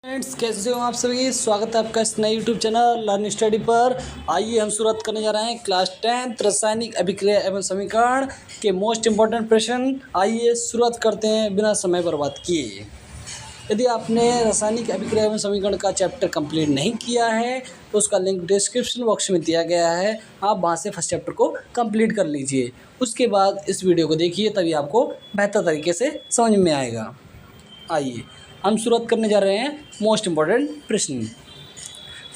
Friends, कैसे हो आप सभी। स्वागत है आपका इस नए यूट्यूब चैनल लर्न स्टडी पर। आइए हम शुरुआत करने जा रहे हैं क्लास 10 रासायनिक अभिक्रिया एवं समीकरण के मोस्ट इंपॉर्टेंट प्रश्न। आइए शुरुआत करते हैं बिना समय बर्बाद किए। यदि आपने रासायनिक अभिक्रिया एवं समीकरण का चैप्टर कंप्लीट नहीं किया है तो उसका लिंक डिस्क्रिप्शन बॉक्स में दिया गया है, आप वहां से फर्स्ट चैप्टर को कंप्लीट कर लीजिए। उसके बाद इस वीडियो को देखिए, तभी आपको बेहतर तरीके से समझ में आएगा। आइए हम शुरुआत करने जा रहे हैं मोस्ट इम्पॉर्टेंट प्रश्न।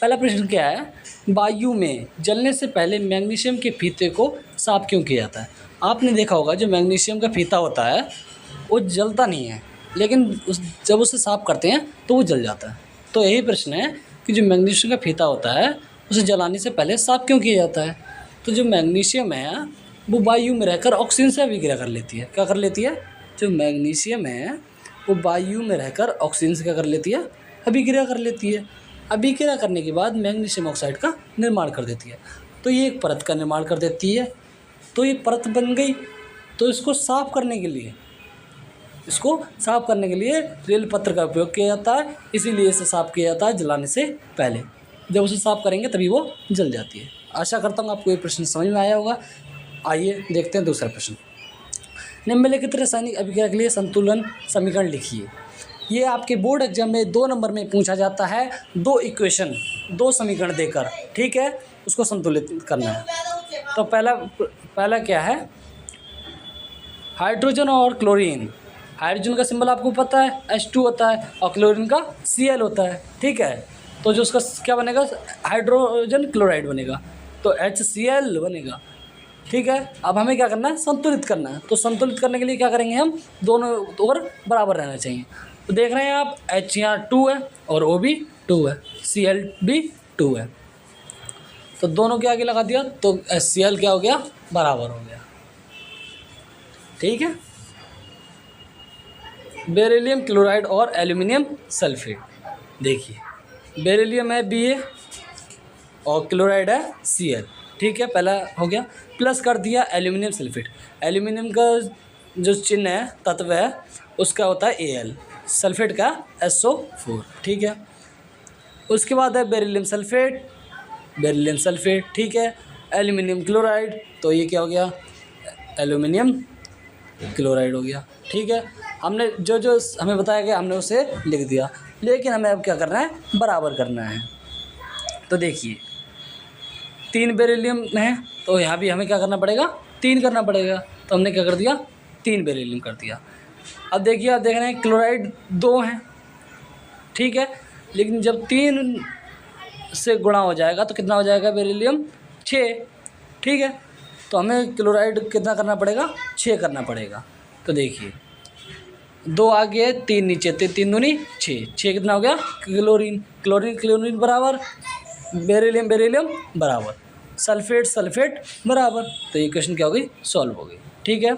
पहला प्रश्न क्या है, वायु में जलने से पहले मैग्नीशियम के फीते को साफ क्यों किया जाता है। आपने देखा होगा जो मैग्नीशियम का फीता होता है वो जलता नहीं है, लेकिन जब उसे साफ करते हैं तो वो जल जाता है। तो यही प्रश्न है कि जो मैग्नीशियम का फीता होता है उसे जलाने से पहले साफ क्यों किया जाता है। तो जो मैग्नीशियम है वो वायु में रहकर ऑक्सीजन से अभिक्रिया कर लेती है। क्या कर लेती है? जो मैग्नीशियम है वो वायु में रहकर ऑक्सीजन से क्या कर लेती है? अभिक्रिया कर लेती है। अभिक्रिया करने के बाद मैग्नीशियम ऑक्साइड का निर्माण कर देती है। तो ये एक परत का निर्माण कर देती है। तो ये परत बन गई। तो इसको साफ करने के लिए रेल पत्र का उपयोग किया जाता है। इसीलिए इसे साफ किया जाता है जलाने से पहले। जब उसे साफ करेंगे तभी वो जल जाती है। आशा करता हूँ आपको ये प्रश्न समझ में आया होगा। आइए देखते हैं दूसरा प्रश्न। निम्नलिखित रासायनिक अभिक्रिया के लिए संतुलन समीकरण लिखिए। ये आपके बोर्ड एग्जाम में 2 नंबर में पूछा जाता है। 2 समीकरण देकर, ठीक है, उसको संतुलित करना है। तो पहला क्या है, हाइड्रोजन और क्लोरीन। हाइड्रोजन का सिंबल आपको पता है H2 होता है और क्लोरीन का Cl होता है, ठीक है। तो जो उसका क्या बनेगा, हाइड्रोजन क्लोराइड बनेगा, तो HCl बनेगा, ठीक है। अब हमें क्या करना है, संतुलित करना है। तो संतुलित करने के लिए क्या करेंगे, हम दोनों ओर बराबर रहना चाहिए। तो देख रहे हैं आप H यहाँ 2 है और O भी 2 है, Cl भी 2 है। तो दोनों के आगे लगा दिया तो HCl क्या हो गया, बराबर हो गया, ठीक है। बेरिलियम क्लोराइड और एल्यूमिनियम सल्फेट। देखिए बेरिलियम है Ba और क्लोराइड है Cl, ठीक है, पहला हो गया। प्लस कर दिया एल्यूमिनियम सल्फेट। एल्यूमिनियम का जो चिन्ह है, तत्व है, उसका होता है Al, सल्फेट का SO4, ठीक है। उसके बाद है बेरिलियम सल्फेट, ठीक है। एल्यूमिनियम क्लोराइड, तो ये क्या हो गया, एल्यूमिनियम क्लोराइड हो गया, ठीक है। हमने जो हमें बताया गया हमने उसे लिख दिया, लेकिन हमें अब क्या करना है, बराबर करना है। तो देखिए 3 बेरिलियम है, तो यहाँ भी हमें क्या करना पड़ेगा, 3 करना पड़ेगा। तो हमने क्या कर दिया, 3 बेरिलियम कर दिया। अब देखिए, आप देख रहे हैं क्लोराइड 2 हैं, ठीक है, लेकिन जब 3 से गुणा हो जाएगा तो कितना हो जाएगा, बेरिलियम 6, ठीक है। तो हमें क्लोराइड कितना करना पड़ेगा, 6 करना पड़ेगा। तो देखिए 2 आगे 3 नीचे, 3 दूनी 6 कितना हो गया, क्लोरीन बराबर बेरिलियम बराबर सल्फेट बराबर। तो ये क्वेश्चन क्या हो गई, सॉल्व हो गई, ठीक है।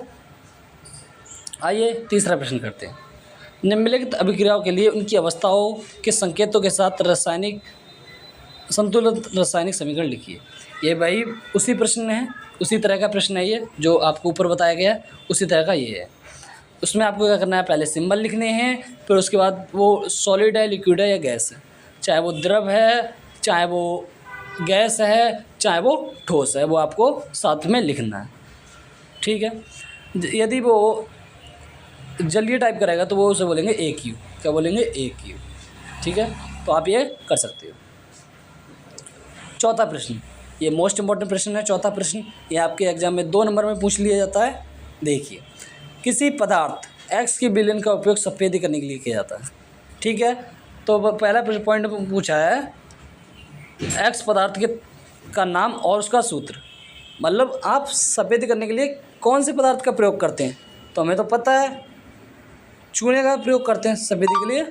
आइए तीसरा प्रश्न करते हैं। निम्नलिखित अभिक्रियाओं के लिए उनकी अवस्थाओं के संकेतों के साथ संतुलित रासायनिक समीकरण लिखिए। ये भाई उसी प्रश्न है, उसी तरह का प्रश्न है ये, जो आपको ऊपर बताया गया है उसी तरह का ये है। उसमें आपको क्या करना है, पहले सिंबल लिखने हैं, फिर उसके बाद वो सॉलिड है, लिक्विड है या गैस है, चाहे वो द्रव है, चाहे वो गैस है, चाहे वो ठोस है, वो आपको साथ में लिखना है, ठीक है। यदि वो जलीय टाइप करेगा तो वो उसे बोलेंगे AQ। क्या बोलेंगे, AQ, ठीक है। तो आप ये कर सकते हो। चौथा प्रश्न, ये मोस्ट इंपॉर्टेंट प्रश्न है। चौथा प्रश्न ये आपके एग्जाम में 2 नंबर में पूछ लिया जाता है। देखिए, किसी पदार्थ X के विलयन का उपयोग सफेदी करने के लिए किया जाता है, ठीक है। तो पहला पॉइंट पूछा है X पदार्थ का नाम और उसका सूत्र, मतलब आप सफेदी करने के लिए कौन से पदार्थ का प्रयोग करते हैं। तो हमें तो पता है चूने का प्रयोग करते हैं, सफेदी के लिए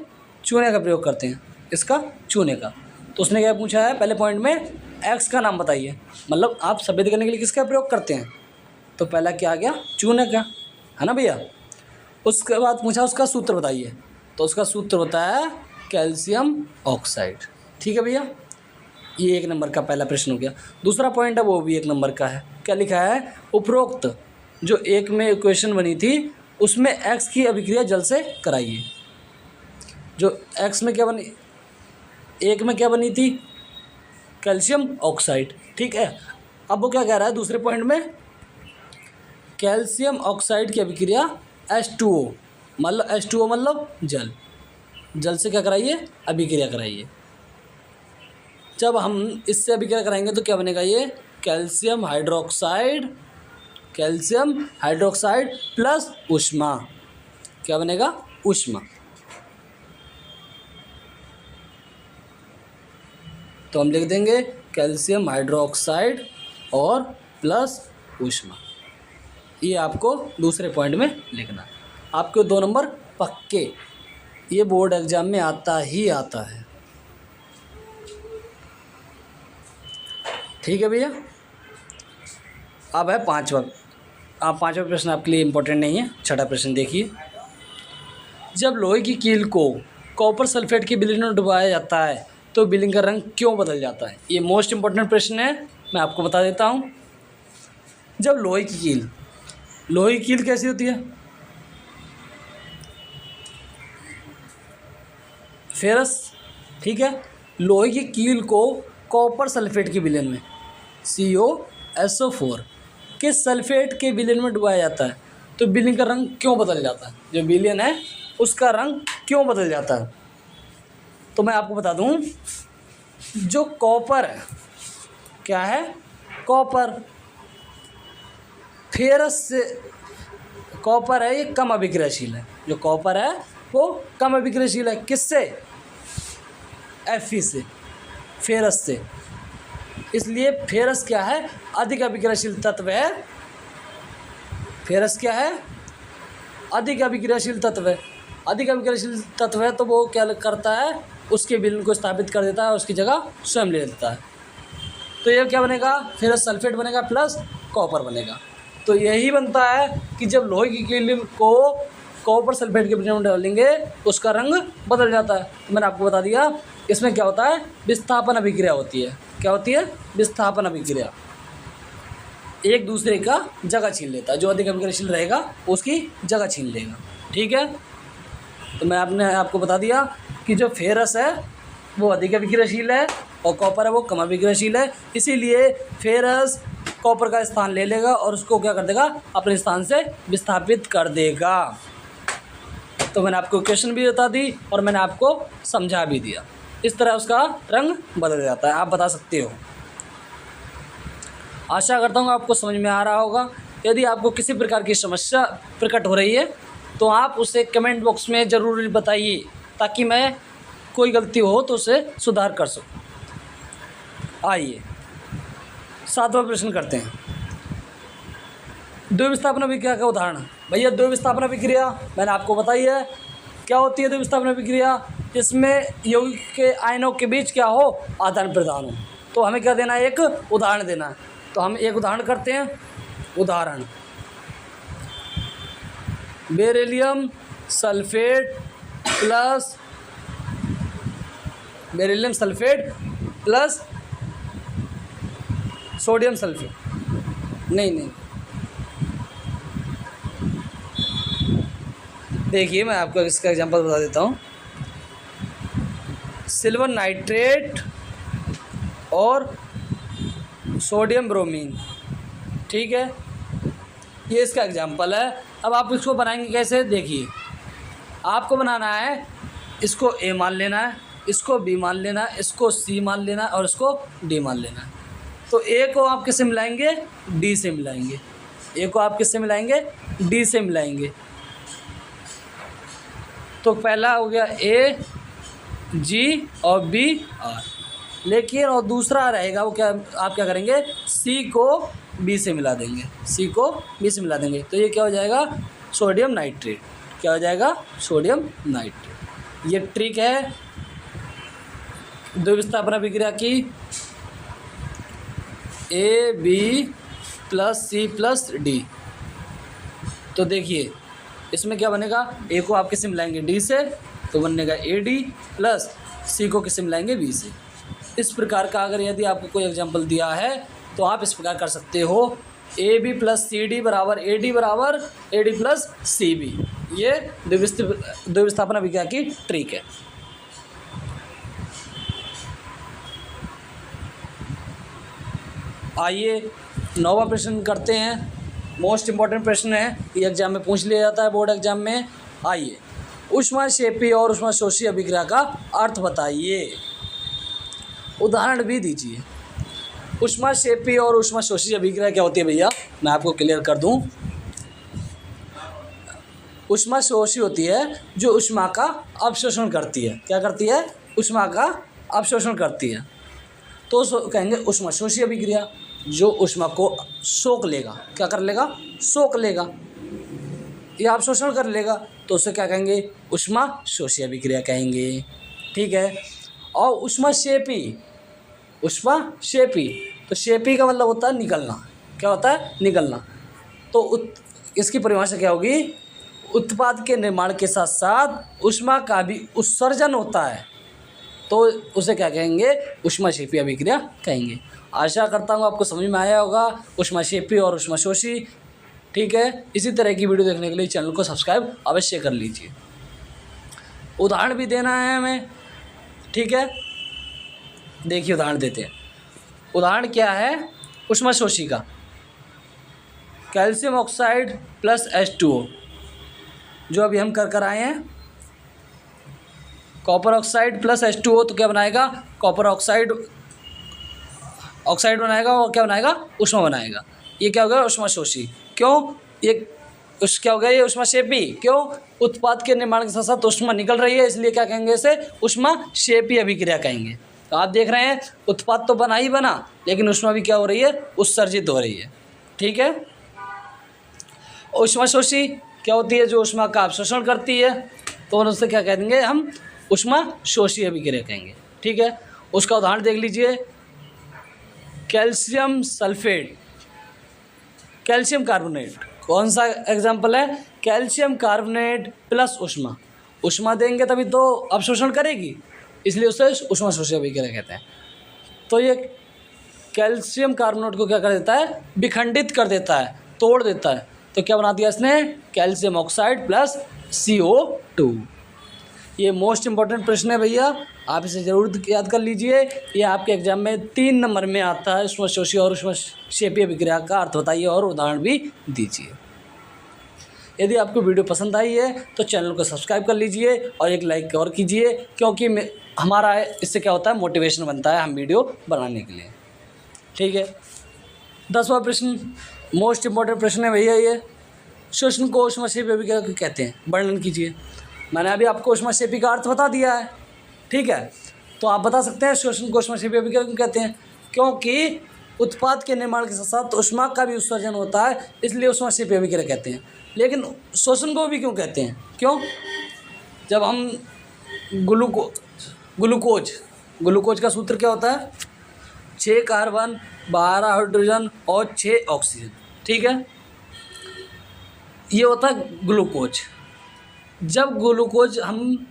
चूने का प्रयोग करते हैं, इसका चूने का। तो उसने क्या पूछा है, पहले पॉइंट में X का नाम बताइए, मतलब आप सफेदी करने के लिए किसका प्रयोग करते हैं। तो पहला क्या आ गया, चूने का, है ना भैया। उसके बाद पूछा उसका सूत्र बताइए, तो उसका सूत्र होता है कैल्शियम ऑक्साइड, ठीक है भैया। ये 1 नंबर का पहला प्रश्न हो गया। दूसरा पॉइंट है वो भी 1 नंबर का है। क्या लिखा है, उपरोक्त जो 1 में इक्वेशन बनी थी उसमें X की अभिक्रिया जल से कराइए। जो X में क्या बनी, एक में क्या बनी थी, कैल्शियम ऑक्साइड, ठीक है। अब वो क्या कह रहा है दूसरे पॉइंट में, कैल्शियम ऑक्साइड की अभिक्रिया H2O, मतलब H2O मतलब जल, जल से क्या कराइए, अभिक्रिया कराइए। जब हम इससे अभिक्रिया कराएंगे तो क्या बनेगा, ये कैल्शियम हाइड्रोक्साइड प्लस ऊष्मा, क्या बनेगा, ऊष्मा। तो हम लिख देंगे कैल्शियम हाइड्रोक्साइड और प्लस ऊष्मा। ये आपको दूसरे पॉइंट में लिखना है। आपके 2 नंबर पक्के, ये बोर्ड एग्जाम में आता ही आता है, ठीक है भैया। अब है 5वां, आप 5वां प्रश्न आपके लिए इम्पोर्टेंट नहीं है। 6ठा प्रश्न देखिए, जब लोहे की कील को कॉपर सल्फेट की बिलिंग में डुबाया जाता है तो बिलिंग का रंग क्यों बदल जाता है। ये मोस्ट इम्पोर्टेंट प्रश्न है, मैं आपको बता देता हूँ। जब लोहे की कील कैसी होती है, फेरस, ठीक है। लोहे की कील को कॉपर सल्फेट के विलयन में COSO4 के सल्फेट के विलयन में डुबाया जाता है तो विलयन का रंग क्यों बदल जाता है, जो विलयन है उसका रंग क्यों बदल जाता है। तो मैं आपको बता दूं, जो कॉपर है, क्या है, कॉपर, फेरस से, कॉपर है ये कम अभिक्रियाशील है, जो कॉपर है वो कम अभिक्रियाशील है, किससे, Fe से, फेरस से। इसलिए फेरस क्या है, अधिक अभिक्रियाशील तत्व है। फेरस क्या है, अधिक अभिक्रियाशील तत्व है। अधिक अभिक्रियाशील तत्व है तो वो क्या करता है, उसके विलयन को स्थापित कर देता है, उसकी जगह स्वयं ले लेता है। तो ये क्या बनेगा, फेरस सल्फेट बनेगा प्लस कॉपर बनेगा। तो यही बनता है कि जब लोहे की कील को कॉपर सल्फेट के विलयन में डालेंगे उसका रंग बदल जाता है। तो मैंने आपको बता दिया, इसमें क्या होता है, विस्थापन अभिक्रिया होती है। क्या होती है, विस्थापन अभिक्रिया, एक दूसरे का जगह छीन लेता है, जो अधिक अभिक्रियाशील रहेगा उसकी जगह छीन लेगा, ठीक है। तो मैं आपको बता दिया कि जो फेरस है वो अधिक अभिक्रियाशील है और कॉपर है वो कम अभिक्रियाशील है, इसीलिए फेरस कॉपर का स्थान ले लेगा और उसको क्या कर देगा, अपने स्थान से विस्थापित कर देगा। तो मैंने आपको क्वेश्चन भी बता दी और मैंने आपको समझा भी दिया, इस तरह उसका रंग बदल जाता है, आप बता सकते हो। आशा करता हूँ आपको समझ में आ रहा होगा। यदि आपको किसी प्रकार की समस्या प्रकट हो रही है तो आप उसे कमेंट बॉक्स में ज़रूर बताइए, ताकि मैं कोई गलती हो तो उसे सुधार कर सकूँ। आइए 7वां प्रश्न करते हैं। द्विविस्थापन अभिक्रिया का उदाहरण। भैया द्विविस्थापन अभिक्रिया मैंने आपको बताई है, क्या होती है द्विविस्थापन अभिक्रिया, इसमें यौगिक के आयनों के बीच क्या हो, आदान प्रदान हो। तो हमें क्या देना है, एक उदाहरण देना है। तो हम एक उदाहरण करते हैं। उदाहरण, beryllium sulphate plus sodium sulphate, नहीं, देखिए मैं आपको इसका एग्जांपल बता देता हूँ। सिल्वर नाइट्रेट और सोडियम ब्रोमीन, ठीक है, ये इसका एग्जांपल है। अब आप इसको बनाएंगे कैसे, देखिए आपको बनाना है, इसको A मान लेना है, इसको B मान लेना है, इसको C मान लेना है और इसको D मान लेना है। तो A को आप किससे मिलाएंगे, D से मिलाएंगे। A को आप किससे मिलाएंगे, D से मिलाएंगे। तो पहला हो गया A G और B R, लेकिन और दूसरा रहेगा वो क्या, आप क्या करेंगे, C को B से मिला देंगे, C को B से मिला देंगे। तो ये क्या हो जाएगा, सोडियम नाइट्रेट। क्या हो जाएगा, सोडियम नाइट्रेट। ये ट्रिक है द्विविस्थापन अभिक्रिया की, AB plus C plus D। तो देखिए इसमें क्या बनेगा, A को आप किससे मिलाएंगे, D से, तो बनेगा AD प्लस C को किससे मिलाएंगे, B से। इस प्रकार का अगर यदि आपको कोई एग्जांपल दिया है तो आप इस प्रकार कर सकते हो, AB प्लस CD बराबर AD प्लस CB। ये द्विविस्थापन अभिक्रिया की ट्रिक है। आइए 9वां प्रश्न करते हैं। मोस्ट इम्पॉर्टेंट प्रश्न है, ये एग्जाम में पूछ लिया जाता है, बोर्ड एग्जाम में। आइए, ऊष्माक्षेपी और ऊष्माशोषी अभिक्रिया का अर्थ बताइए, उदाहरण भी दीजिए। ऊष्माक्षेपी और ऊष्माशोषी अभिक्रिया क्या होती है भैया, मैं आपको क्लियर कर दूं। ऊष्माशोषी होती है जो ऊष्मा का अवशोषण करती है। क्या करती है? ऊष्मा का अवशोषण करती है। तो कहेंगे ऊष्माशोषी अभिक्रिया, जो ऊष्मा को सोख लेगा। क्या कर लेगा? सोख लेगा या अवशोषण कर लेगा, तो उसे क्या कहेंगे? ऊष्माशोषी अभिक्रिया कहेंगे। ठीक है। और ऊष्माक्षेपी, ऊष्माक्षेपी, तो क्षेपी का मतलब होता है निकलना। क्या होता है? निकलना। तो इसकी परिभाषा क्या होगी? उत्पाद के निर्माण के साथ साथ ऊष्मा का भी उत्सर्जन होता है, तो उसे क्या कहेंगे? ऊष्माक्षेपी अभिक्रिया कहेंगे। आशा करता हूँ आपको समझ में आया होगा ऊष्माक्षेपी और ऊष्माशोषी। ठीक है। इसी तरह की वीडियो देखने के लिए चैनल को सब्सक्राइब अवश्य कर लीजिए। उदाहरण भी देना है हमें। ठीक है, देखिए उदाहरण देते हैं। उदाहरण क्या है ऊष्माशोषी का? कैल्शियम ऑक्साइड प्लस H2O, जो अभी हम कर आए हैं। कॉपर ऑक्साइड प्लस H2O तो क्या बनाएगा? कॉपर ऑक्साइड बनाएगा, और क्या बनाएगा? ऊष्मा बनाएगा। ये क्या हो गया? ऊष्माशोषी। क्यों? ये क्या हो गया? ये ऊष्माक्षेपी। क्यों? उत्पाद के निर्माण के साथ साथ ऊष्मा निकल रही है, इसलिए क्या कहेंगे? इसे ऊष्माक्षेपी अभिक्रिया कहेंगे। तो आप देख रहे हैं उत्पाद तो बना ही बना, लेकिन ऊष्मा भी क्या हो रही है? उत्सर्जित हो रही है। ठीक है। ऊष्माशोषी क्या होती है? जो ऊष्मा का अवशोषण करती है, तो उससे क्या कह देंगे हम? ऊष्माशोषी अभिक्रिया कहेंगे। ठीक है। उसका उदाहरण देख लीजिए। कैल्शियम सल्फेट, कैल्शियम कार्बोनेट, कौन सा एग्जाम्पल है? कैल्शियम कार्बोनेट प्लस ऊष्मा। ऊष्मा देंगे तभी तो अवशोषण करेगी, इसलिए उसे ऊष्माशोषी अभिक्रिया कहते हैं। तो ये कैल्शियम कार्बोनेट को क्या कर देता है? विखंडित कर देता है, तोड़ देता है। तो क्या बना दिया इसने? Calcium oxide plus CO2। ये मोस्ट इम्पॉर्टेंट प्रश्न है भैया, आप इसे ज़रूर याद कर लीजिए। ये आपके एग्जाम में 3 नंबर में आता है। ऊष्माशोषी और ऊष्माक्षेपी अभिक्रिया का अर्थ बताइए और उदाहरण भी दीजिए। यदि आपको वीडियो पसंद आई है तो चैनल को सब्सक्राइब कर लीजिए और एक लाइक और कीजिए, क्योंकि हमारा इससे क्या होता है? मोटिवेशन बनता है हम वीडियो बनाने के लिए। ठीक है। 10वां प्रश्न मोस्ट इम्पॉर्टेंट प्रश्न है भैया। ये शोषण को ऊष्माक्षेपी अभिक्रिया कहते हैं, वर्णन कीजिए। मैंने अभी आपको ऊष्माक्षेपी का अर्थ बता दिया है। ठीक है। तो आप बता सकते हैं शोषण को ऊष्माक्षेपी अभिक्रिया क्यों कहते हैं? क्योंकि उत्पाद के निर्माण के साथ साथ ऊष्मा का भी उत्सर्जन होता है, इसलिए ऊष्माक्षेपी अभिक्रिया कहते हैं। लेकिन शोषण को भी क्यों कहते हैं? क्यों? जब हम ग्लूकोज का सूत्र क्या होता है? 6 कार्बन, 12 हाइड्रोजन और 6 ऑक्सीजन। ठीक है। ये होता है ग्लूकोज। जब ग्लूकोज हम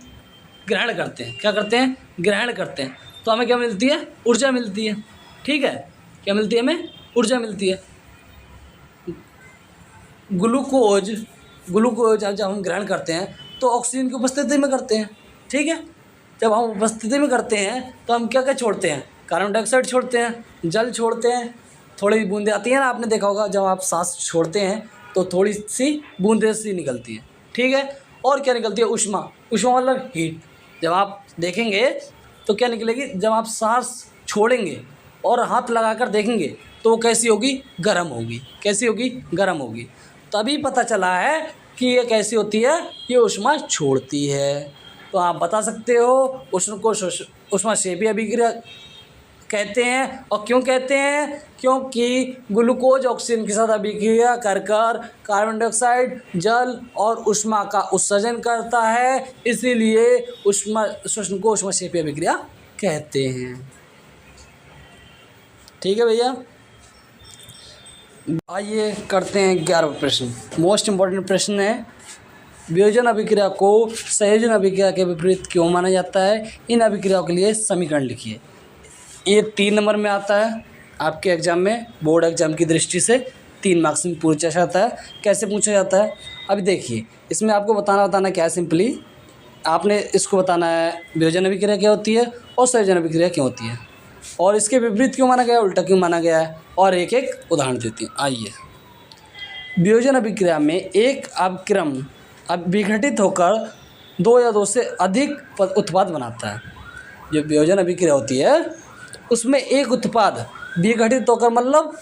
ग्रहण करते हैं, क्या करते हैं? ग्रहण करते हैं, तो हमें क्या मिलती है? ऊर्जा मिलती है। ठीक है। क्या मिलती है हमें? ऊर्जा मिलती है। ग्लूकोज जब हम ग्रहण करते हैं तो ऑक्सीजन की उपस्थिति में करते हैं। ठीक है। जब हम उपस्थिति में करते हैं तो हम क्या क्या छोड़ते हैं? कार्बन डाइऑक्साइड छोड़ते हैं, जल छोड़ते हैं, थोड़ी बूंदें आती हैं ना, आपने देखा होगा जब आप सांस छोड़ते हैं तो थोड़ी सी बूंदें सी निकलती है। ठीक है। और क्या निकलती है? ऊष्मा मतलब हीट। जब आप देखेंगे तो क्या निकलेगी? जब आप सांस छोड़ेंगे और हाथ लगाकर देखेंगे तो वो कैसी होगी? गर्म होगी। कैसी होगी? गर्म होगी। तभी पता चला है कि ये कैसी होती है? ये ऊष्मा छोड़ती है। तो आप बता सकते हो ऊष्मा को ऊष्माक्षेपी अभिक्रिया कहते हैं। और क्यों कहते हैं? क्योंकि ग्लूकोज ऑक्सीजन के साथ अभिक्रिया कर कार्बन डाइऑक्साइड, जल और ऊष्मा का उत्सर्जन करता है, इसीलिए शोषण को ऊष्माक्षेपी अभिक्रिया कहते हैं। ठीक है भैया। आइए करते हैं 11वां प्रश्न। मोस्ट इम्पॉर्टेंट प्रश्न है। वियोजन अभिक्रिया को संयोजन अभिक्रिया के विपरीत क्यों माना जाता है? इन अभिक्रियाओं के लिए समीकरण लिखिए। ये 3 नंबर में आता है आपके एग्जाम में, बोर्ड एग्जाम की दृष्टि से 3 मार्क्स में पूछा जाता है। कैसे पूछा जाता है? अभी देखिए, इसमें आपको बताना क्या है? सिंपली आपने इसको बताना है वियोजन अभिक्रिया क्या होती है और संयोजन अभिक्रिया क्या होती है। और इसके विपरीत क्यों माना गया, उल्टा क्यों माना गया है, और एक एक उदाहरण देते हैं। आइए, वियोजन अभिक्रिया में एक अपक्रम अब विघटित होकर दो या दो से अधिक उत्पाद बनाता है। जो वियोजन अभिक्रिया होती है उसमें एक उत्पाद विघटित होकर मतलब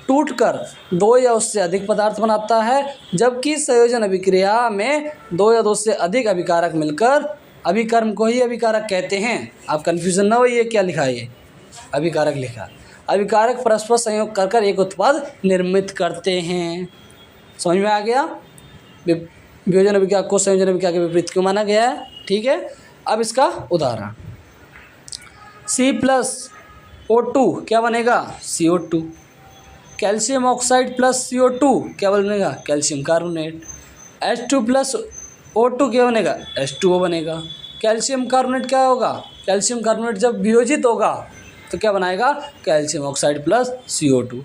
टूटकर दो या उससे अधिक पदार्थ बनाता है, जबकि संयोजन अभिक्रिया में दो या दो से अधिक अभिकारक मिलकर अभिकर्म को ही अभिकारक कहते हैं। आप कन्फ्यूजन ना हो, ये क्या लिखा है, ये अभिकारक लिखा। अभिकारक परस्पर संयोग कर एक उत्पाद निर्मित करते हैं। समझ में आ गया? वियोजन अभिक्रिया को संयोजन अभिक्रिया के विपरीत क्यों माना गया है। ठीक है, अब इसका उदाहरण, C+O2 क्या बनेगा, CO2। Calcium oxide plus CO2 क्या बनेगा, कैल्शियम कार्बोनेट। H2+O2 क्या बनेगा, H2O बनेगा। कैल्शियम कार्बोनेट क्या होगा, कैल्शियम कार्बोनेट जब वियोजित होगा तो क्या बनाएगा, कैल्शियम ऑक्साइड प्लस CO2।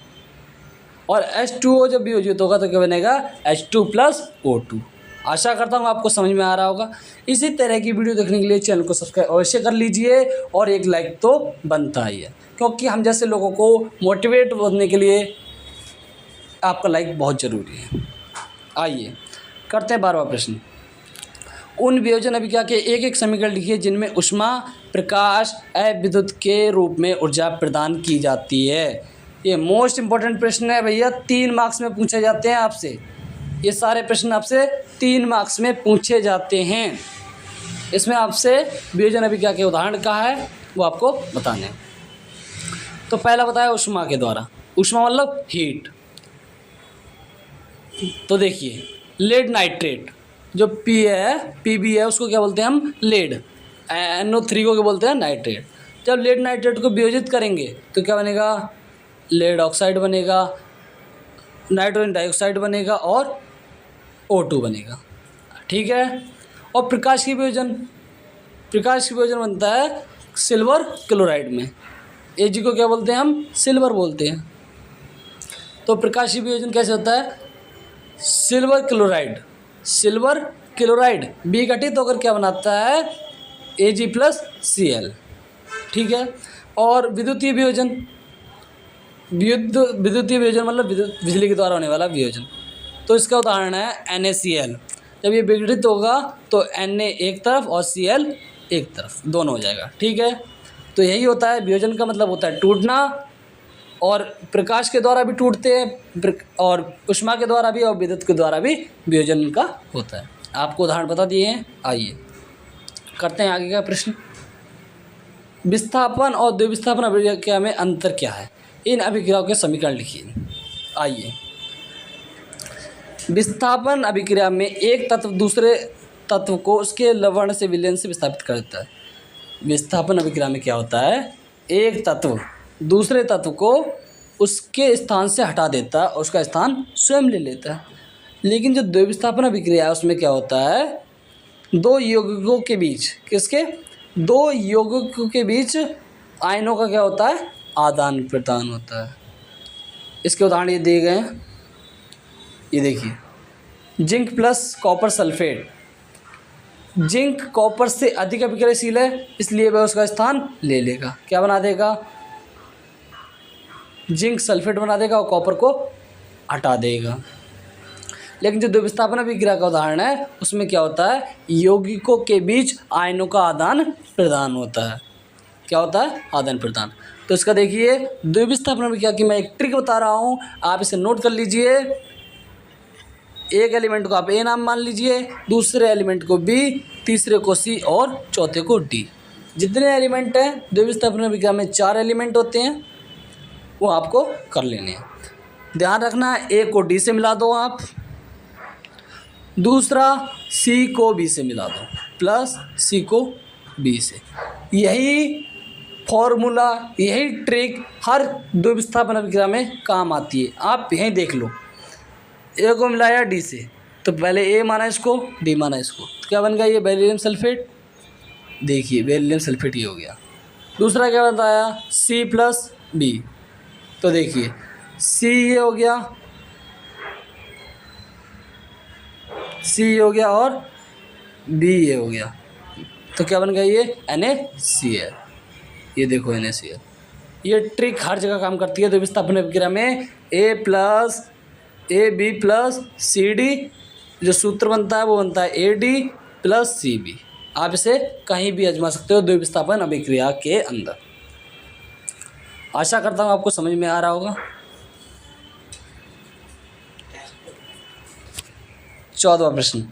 और H2O जब वियोजित होगा तो क्या बनेगा, H2+O2। आशा करता हूँ आपको समझ में आ रहा होगा। इसी तरह की वीडियो देखने के लिए चैनल को सब्सक्राइब अवश्य कर लीजिए और एक लाइक तो बनता ही है, क्योंकि हम जैसे लोगों को मोटिवेट करने के लिए आपका लाइक बहुत ज़रूरी है। आइए करते हैं 12वां प्रश्न। उन वियोजन अभिक्रिया के एक एक समीकरण लिखिए जिनमें ऊष्मा, प्रकाश एवं विद्युत के रूप में ऊर्जा प्रदान की जाती है। ये मोस्ट इंपॉर्टेंट प्रश्न है भैया, 3 मार्क्स में पूछे जाते हैं आपसे। ये सारे प्रश्न आपसे 3 मार्क्स में पूछे जाते हैं। इसमें आपसे वियोजन अभिक्रिया के उदाहरण कहा है वो आपको बताने हैं। तो पहला बताया ऊष्मा के द्वारा, ऊष्मा मतलब हीट। तो देखिए, लेड नाइट्रेट जो Pb है उसको क्या बोलते हैं हम, लेड। NO3 को क्या बोलते हैं, नाइट्रेट। जब लेड नाइट्रेट को वियोजित करेंगे तो क्या बनेगा, लेड ऑक्साइड बनेगा, नाइट्रोजन डाइऑक्साइड बनेगा और O2 बनेगा। ठीक है। और प्रकाश की वियोजन बनता है सिल्वर क्लोराइड में। Ag को क्या बोलते हैं हम, सिल्वर बोलते हैं। तो प्रकाश की वियोजन कैसे होता है, सिल्वर क्लोराइड विघटित होकर क्या बनाता है, Ag+Cl। ठीक है। और विद्युतीय वियोजन मतलब बिजली के द्वारा होने वाला वियोजन। तो इसका उदाहरण है NaCl। जब ये विघटित होगा तो Na एक तरफ और Cl एक तरफ, दोनों हो जाएगा। ठीक है। तो यही होता है वियोजन का मतलब, होता है टूटना। और प्रकाश के द्वारा भी टूटते हैं और ऊष्मा के द्वारा भी और विद्युत के द्वारा भी वियोजन का होता है। आपको उदाहरण बता दिए हैं। आइए करते हैं आगे का प्रश्न। विस्थापन और द्विविस्थापन अभिक्रिया में अंतर क्या है, इन अभिक्रियाओं के समीकरण लिखिए। आइए, विस्थापन अभिक्रिया में एक तत्व दूसरे तत्व को उसके लवण से विलयन से विस्थापित कर देता है। विस्थापन अभिक्रिया में क्या होता है, एक तत्व दूसरे तत्व को उसके स्थान से हटा देता है और उसका स्थान स्वयं ले लेता है। लेकिन जो द्विविस्थापन अभिक्रिया है उसमें क्या होता है, दो यौगिकों के बीच आयनों का क्या होता है, आदान प्रदान होता है। इसके उदाहरण ये दिए गए हैं। ये देखिए, zinc plus copper sulphate. Zinc copper से अधिक अभिक्रियाशील है, इसलिए वह उसका स्थान ले लेगा। क्या बना देगा, जिंक सल्फेट बना देगा और कॉपर को हटा देगा। लेकिन जो द्विविस्थापन अभिक्रिया का उदाहरण है उसमें क्या होता है, यौगिकों के बीच आयनों का आदान प्रदान होता है। क्या होता है, आदान प्रदान। तो इसका देखिए, द्विविस्थापन अभिक्रिया की मैं एक ट्रिक बता रहा हूँ, आप इसे नोट कर लीजिए। एक एलिमेंट को आप A नाम मान लीजिए, दूसरे एलिमेंट को B, तीसरे को C और चौथे को D। जितने एलिमेंट हैं द्विविस्थापन अभिक्रिया में 4 एलिमेंट होते हैं, वो आपको कर लेने हैं। ध्यान रखना, A को D से मिला दो आप, दूसरा C को B से मिला दो, प्लस C को B से। यही फॉर्मूला, यही ट्रिक हर द्विविस्थापन अभिक्रिया में काम आती है। आप यहीं देख लो, A को मिलाया D से, तो पहले A माना इसको, D माना इसको, तो क्या बन गया, ये बेरिलियम सल्फेट। देखिए बेरिलियम सल्फेट ये हो गया। दूसरा क्या बताया, C+B, तो देखिए C ये हो गया, C ये हो गया और B ये हो गया। तो क्या बन गया ये NaCl। ये देखो NaCl। ये ट्रिक हर जगह काम करती है। तो विस्थापन अभिक्रिया में AB+CD जो सूत्र बनता है वो बनता है AD+CB। आप इसे कहीं भी आजमा सकते हो द्वि विस्थापन अभिक्रिया के अंदर। आशा करता हूँ आपको समझ में आ रहा होगा। 14वां प्रश्न,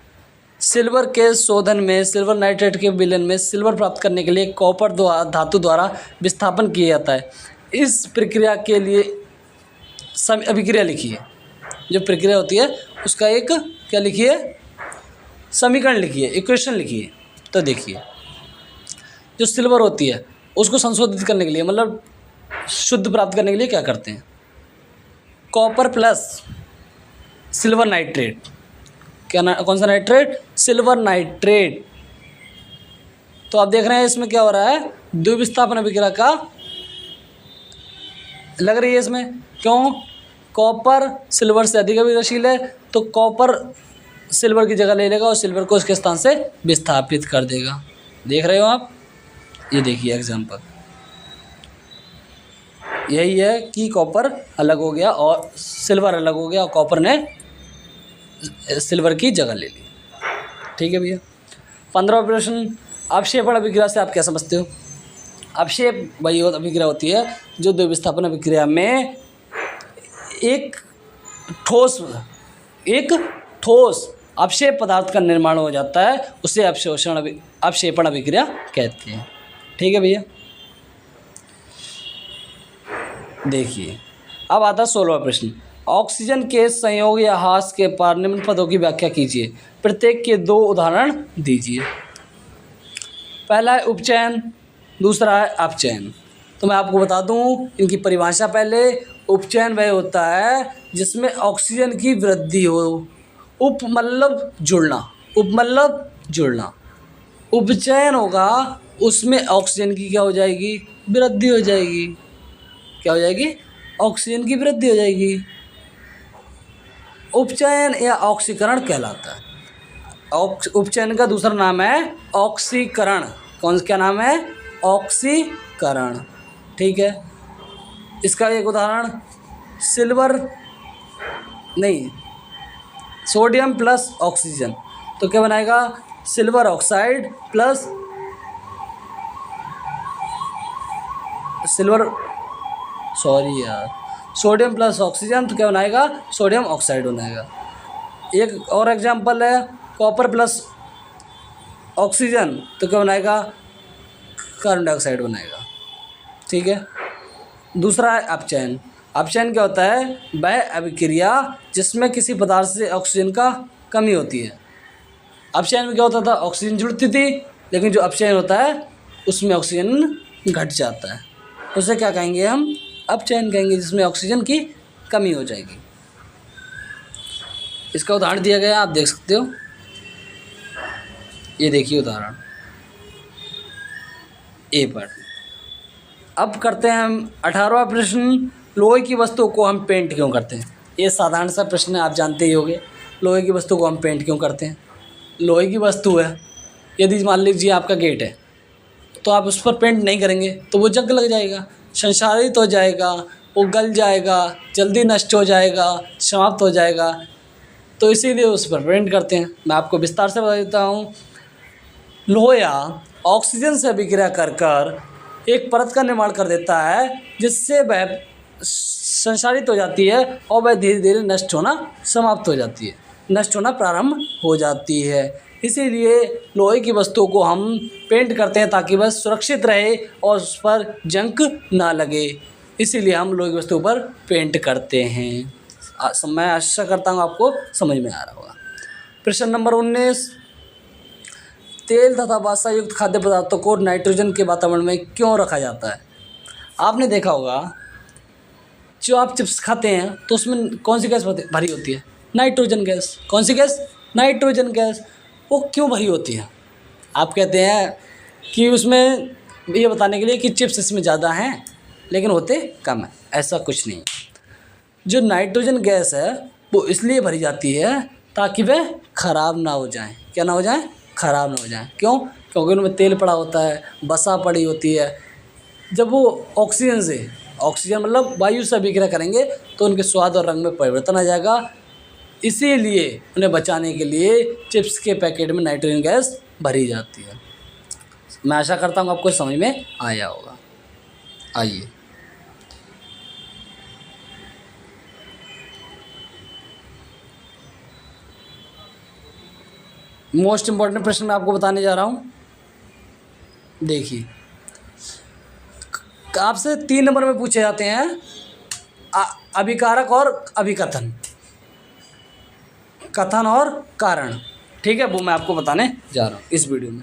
सिल्वर के शोधन में सिल्वर नाइट्रेट के विलयन में सिल्वर प्राप्त करने के लिए कॉपर धातु द्वारा विस्थापन किया जाता है। इस प्रक्रिया के लिए अभिक्रिया लिखिए। जो प्रक्रिया होती है उसका एक क्या लिखिए, समीकरण लिखिए, इक्वेशन लिखिए। तो देखिए, जो सिल्वर होती है उसको संशोधित करने के लिए, मतलब शुद्ध प्राप्त करने के लिए क्या करते हैं, कॉपर प्लस सिल्वर नाइट्रेट, कौन सा नाइट्रेट, सिल्वर नाइट्रेट। तो आप देख रहे हैं इसमें क्या हो रहा है, द्विविस्थापन अभिक्रिया का लग रही है इसमें। क्यों, कॉपर सिल्वर से अधिक अभिक्रियाशील है, तो कॉपर सिल्वर की जगह ले लेगा और सिल्वर को उसके स्थान से विस्थापित कर देगा। देख रहे हो आप, ये देखिए एग्जाम्पल यही है कि कॉपर अलग हो गया और सिल्वर अलग हो गया और कॉपर ने सिल्वर की जगह ले ली। ठीक है भैया। 15वां प्रश्न, अपक्षेपण अभिक्रिया से आप क्या समझते हो। अपक्षेप वही अभिक्रिया होती है जो द्विविस्थापन अभिक्रिया में एक ठोस अपक्षेप पदार्थ का निर्माण हो जाता है, उसे अपक्षेपण अभिक्रिया कहते हैं। ठीक है भैया। देखिए, अब आता है 16वां प्रश्न, ऑक्सीजन के संयोग या ह्रास के पार निम्न पदों की व्याख्या कीजिए, प्रत्येक के 2 उदाहरण दीजिए। पहला है उपचयन, दूसरा है अपचयन। तो मैं आपको बता दूं इनकी परिभाषा पहले। उपचयन वह होता है जिसमें ऑक्सीजन की वृद्धि हो। उप मतलब जुड़ना। उपचयन होगा उसमें ऑक्सीजन की क्या हो जाएगी, वृद्धि हो जाएगी। क्या हो जाएगी, ऑक्सीजन की वृद्धि हो जाएगी। उपचयन या ऑक्सीकरण कहलाता है। उपचयन का दूसरा नाम है ऑक्सीकरण। क्या नाम है, ऑक्सीकरण। ठीक है। इसका एक उदाहरण सोडियम प्लस ऑक्सीजन, तो क्या बनाएगा, silver oxide plus sodium plus oxygen, तो क्या बनाएगा, सोडियम ऑक्साइड बनाएगा। एक और एग्जांपल है कॉपर प्लस ऑक्सीजन, तो क्या बनाएगा, कार्बन डाइऑक्साइड बनाएगा। ठीक है। दूसरा है अपचयन। अपचयन क्या होता है, वह अभिक्रिया जिसमें किसी पदार्थ से ऑक्सीजन का कमी होती है। अपचयन में क्या होता था, ऑक्सीजन जुड़ती थी, लेकिन जो अपचयन होता है उसमें ऑक्सीजन घट जाता है, उसे क्या कहेंगे हम, अपचयन कहेंगे, जिसमें ऑक्सीजन की कमी हो जाएगी। इसका उदाहरण दिया गया, आप देख सकते हो। ये देखिए उदाहरण ए पर। अब करते हैं हम 18वां प्रश्न, लोहे की वस्तु को हम पेंट क्यों करते हैं। ये साधारण सा प्रश्न है, आप जानते ही होंगे। लोहे की वस्तु को हम पेंट क्यों करते हैं। लोहे की वस्तु है, यदि मान लीजिए आपका गेट है, तो आप उस पर पेंट नहीं करेंगे तो वो जंग लग जाएगा, संक्षारित हो जाएगा, वो गल जाएगा, जल्दी नष्ट हो जाएगा, समाप्त हो जाएगा। तो इसीलिए उस पर पेंट करते हैं। मैं आपको विस्तार से बता देता हूँ। लोहा ऑक्सीजन से अभिक्रिया कर एक परत का निर्माण कर देता है, जिससे वह संक्षारित हो जाती है और वह धीरे धीरे नष्ट होना समाप्त हो जाती है, नष्ट होना प्रारंभ हो जाती है। इसीलिए लोहे की वस्तुओं को हम पेंट करते हैं ताकि वह सुरक्षित रहे और उस पर जंग ना लगे। इसीलिए हम लोहे की वस्तुओं पर पेंट करते हैं। मैं आशा करता हूँ आपको समझ में आ रहा होगा। प्रश्न नंबर 19, तेल तथा वसा युक्त खाद्य पदार्थों को नाइट्रोजन के वातावरण में क्यों रखा जाता है। आपने देखा होगा, जो आप चिप्स खाते हैं तो उसमें कौन सी गैस भरी होती है, नाइट्रोजन गैस। कौन सी गैस, नाइट्रोजन गैस। वो क्यों भरी होती है, आप कहते हैं कि उसमें ये बताने के लिए कि चिप्स इसमें ज़्यादा हैं लेकिन होते कम है। ऐसा कुछ नहीं। जो नाइट्रोजन गैस है वो इसलिए भरी जाती है ताकि वह ख़राब ना हो जाए। क्या ना हो जाए, ख़राब ना हो जाएं। क्यों? क्योंकि उनमें तेल पड़ा होता है, वसा पड़ी होती है। जब वो ऑक्सीजन मतलब वायु से अभिक्रिया करेंगे तो उनके स्वाद और रंग में परिवर्तन आ जाएगा। इसीलिए उन्हें बचाने के लिए चिप्स के पैकेट में नाइट्रोजन गैस भरी जाती है। मैं आशा करता हूँ आपको समझ में आया होगा। आइए, मोस्ट इम्पॉर्टेंट प्रश्न मैं आपको बताने जा रहा हूँ। देखिए, आपसे 3 नंबर में पूछे जाते हैं अभिकारक और अभिकथन, कथन और कारण। ठीक है, वो मैं आपको बताने जा रहा हूँ इस वीडियो में।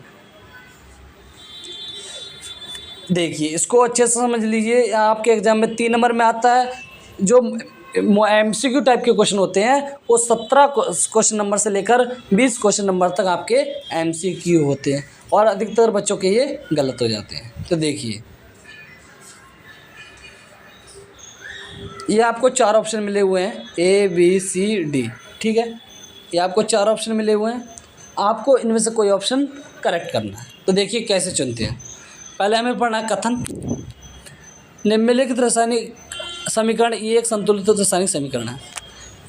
देखिए, इसको अच्छे से समझ लीजिए। आपके एग्जाम में 3 नंबर में आता है। जो MCQ टाइप के क्वेश्चन होते हैं वो 17 क्वेश्चन नंबर से लेकर 20 क्वेश्चन नंबर तक आपके MCQ होते हैं और अधिकतर बच्चों के ये गलत हो जाते हैं। तो देखिए, ये आपको 4 ऑप्शन मिले हुए हैं, A B C D। ठीक है, ये आपको 4 ऑप्शन मिले हुए हैं। आपको इनमें से कोई ऑप्शन करेक्ट करना है। तो देखिए कैसे चुनते हैं। पहले हमें पढ़ना है कथन। निम्नलिखित रासायनिक समीकरण, ये एक संतुलित रासायनिक समीकरण है।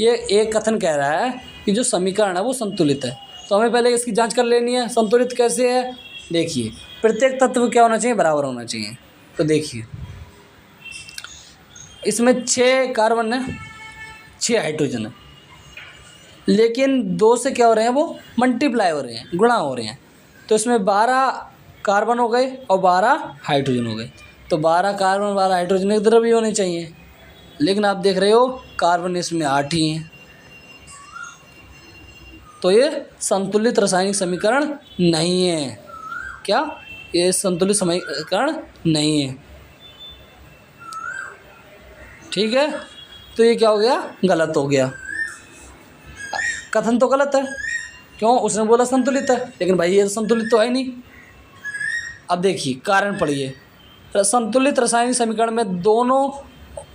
ये एक कथन कह रहा है कि जो समीकरण है वो संतुलित है। तो हमें पहले इसकी जांच कर लेनी है, संतुलित कैसे है। देखिए, प्रत्येक तत्व क्या होना चाहिए, बराबर होना चाहिए। तो देखिए, इसमें 6 कार्बन है, 6 हाइड्रोजन है, लेकिन 2 से क्या हो रहे हैं, वो मल्टीप्लाई हो रहे हैं, गुणा हो रहे हैं। तो इसमें 12 कार्बन हो गए और 12 हाइड्रोजन हो गए। तो 12 कार्बन 12 हाइड्रोजन एक तरफ ही होने चाहिए, लेकिन आप देख रहे हो कार्बन इसमें 8 ही हैं। तो ये संतुलित रासायनिक समीकरण नहीं है। क्या? ये संतुलित समीकरण नहीं है। ठीक है, तो ये क्या हो गया, गलत हो गया। कथन तो गलत है, क्यों? उसने बोला संतुलित है, लेकिन भाई ये संतुलित तो है नहीं। अब देखिए कारण पढ़िए। संतुलित रासायनिक समीकरण में दोनों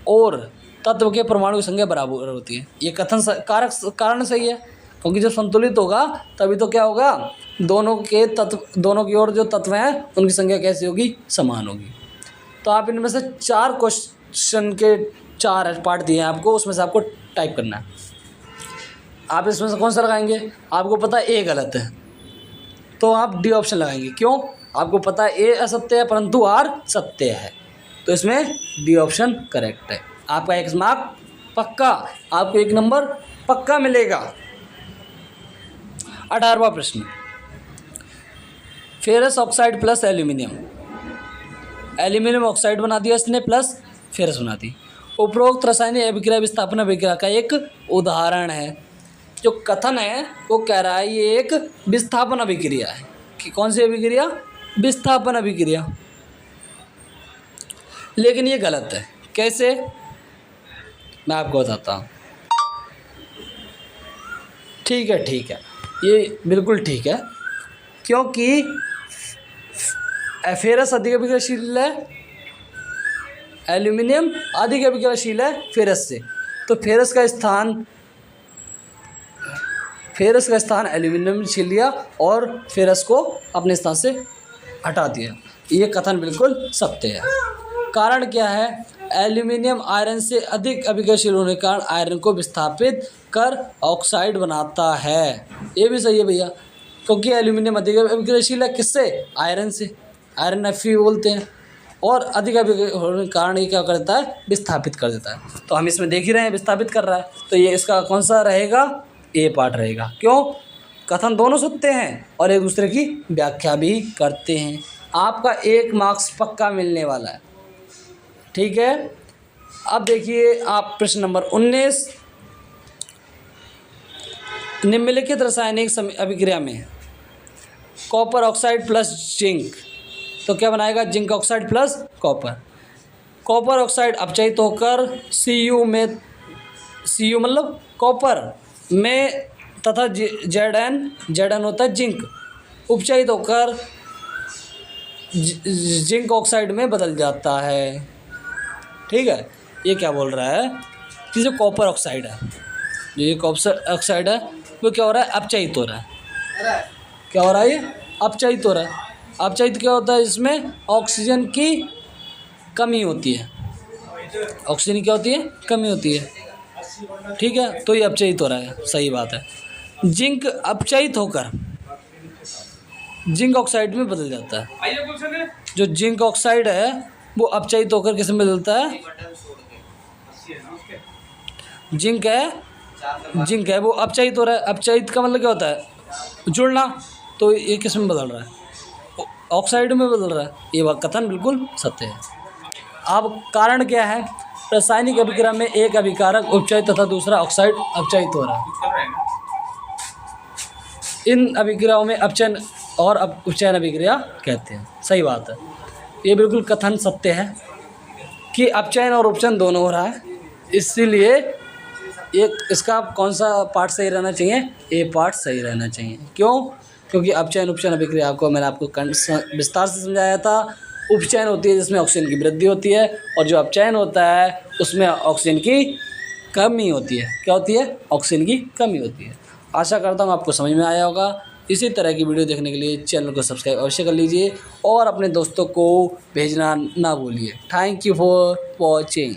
ओर तत्व के परमाणु की संख्या बराबर होती है। ये कथन कारण सही है, क्योंकि जब संतुलित होगा तभी तो क्या होगा, दोनों की ओर जो तत्व हैं उनकी संख्या कैसी होगी, समान होगी। तो आप इनमें से 4 क्वेश्चन के 4 पार्ट दिए हैं आपको, उसमें से आपको टाइप करना है। आप इसमें से कौन सा लगाएंगे? आपको पता है A गलत है, तो आप D ऑप्शन लगाएंगे। क्यों? आपको पता है A असत्य है परंतु R सत्य है, तो इसमें D ऑप्शन करेक्ट है। आपका 1 मार्क पक्का, आपको 1 नंबर पक्का मिलेगा। 18वां प्रश्न, ferrous oxide plus aluminium oxide बना दिया इसने, प्लस फेरस बना दी। उपरोक्त रासायनिक अभिक्रिया विस्थापन अभिक्रिया का एक उदाहरण है। जो कथन है वो कह रहा है ये एक विस्थापन अभिक्रिया है। कि कौन सी अभिक्रिया? विस्थापन अभिक्रिया। लेकिन ये गलत है। कैसे? मैं आपको बताता हूँ। ठीक है, ये बिल्कुल ठीक है, क्योंकि फेरस अधिक अभिक्रियाशील है, एल्यूमिनियम अधिक अभिक्रियाशील है फेरस से। तो फेरस का स्थान एल्यूमिनियम ने छीन लिया और फेरस को अपने स्थान से हटा दिया। ये कथन बिल्कुल सत्य है। कारण क्या है? एल्यूमिनियम आयरन से अधिक अभिक्रियाशील होने के कारण आयरन को विस्थापित कर ऑक्साइड बनाता है। ये भी सही है भैया, क्योंकि एल्यूमिनियम अधिक अभिक्रियाशील है किससे? आयरन से। आयरन Fe बोलते हैं, और अधिक अभिक्रिया होने के कारण ये क्या करता है? विस्थापित कर देता है। तो हम इसमें देख ही रहे हैं विस्थापित कर रहा है, तो ये इसका कौन सा रहेगा? A पार्ट रहेगा। क्यों? कथन दोनों सत्य हैं और एक दूसरे की व्याख्या भी करते हैं। आपका 1 मार्क्स पक्का मिलने वाला है। ठीक है, अब देखिए आप प्रश्न नंबर 19। निम्नलिखित रासायनिक अभिक्रिया में कॉपर ऑक्साइड प्लस जिंक, तो क्या बनाएगा? Zinc oxide plus copper. Copper oxide अपचयित होकर Cu मतलब कॉपर में तथा Zn होता है जिंक, उपचयित होकर जिंक ऑक्साइड में बदल जाता है। ठीक है, ये क्या बोल रहा है कि जो कॉपर ऑक्साइड है, वो क्या हो रहा है? अपचयित हो रहा है। क्या हो रहा है, ये अपचयित हो रहा है। अपचयित क्या होता है, इसमें ऑक्सीजन की कमी होती है, ऑक्सीजन की क्या होती है, कमी होती है, ठीक है, तो ये अपचयित हो रहा है, सही बात है। जिंक अपचयित होकर जिंक ऑक्साइड में बदल जाता है। जो जिंक ऑक्साइड है वो अपचयित होकर किस में बदलता है, जिंक है वो अपचयित हो रहा है। अपचयित का मतलब क्या होता है, जुड़ना, तो ये किस में बदल रहा है, ऑक्साइड में बदल रहा है। ये कथन बिल्कुल सत्य है। अब कारण क्या है, रासायनिक अभिक्रिया में एक अभिकारक उपचयित तथा दूसरा ऑक्साइड अपचयित हो रहा है। इन अभिक्रियाओं में अपचयन और उपचयन अभिक्रिया कहते हैं, सही बात है। ये बिल्कुल कथन सत्य है कि अपचयन और उपचयन दोनों हो रहा है, इसीलिए एक इसका कौन सा पार्ट सही रहना चाहिए, ए पार्ट सही रहना चाहिए। क्यों, क्योंकि अपचयन उपचयन अभिक्रिया मैंने आपको विस्तार से समझाया था। उपचयन होती है जिसमें ऑक्सीजन की वृद्धि होती है, और जो अपचयन होता है उसमें ऑक्सीजन की कमी होती है। क्या होती है, ऑक्सीजन की कमी होती है। आशा करता हूँ आपको समझ में आया होगा। इसी तरह की वीडियो देखने के लिए चैनल को सब्सक्राइब अवश्य कर लीजिए और अपने दोस्तों को भेजना ना भूलिए। Thank you for watching.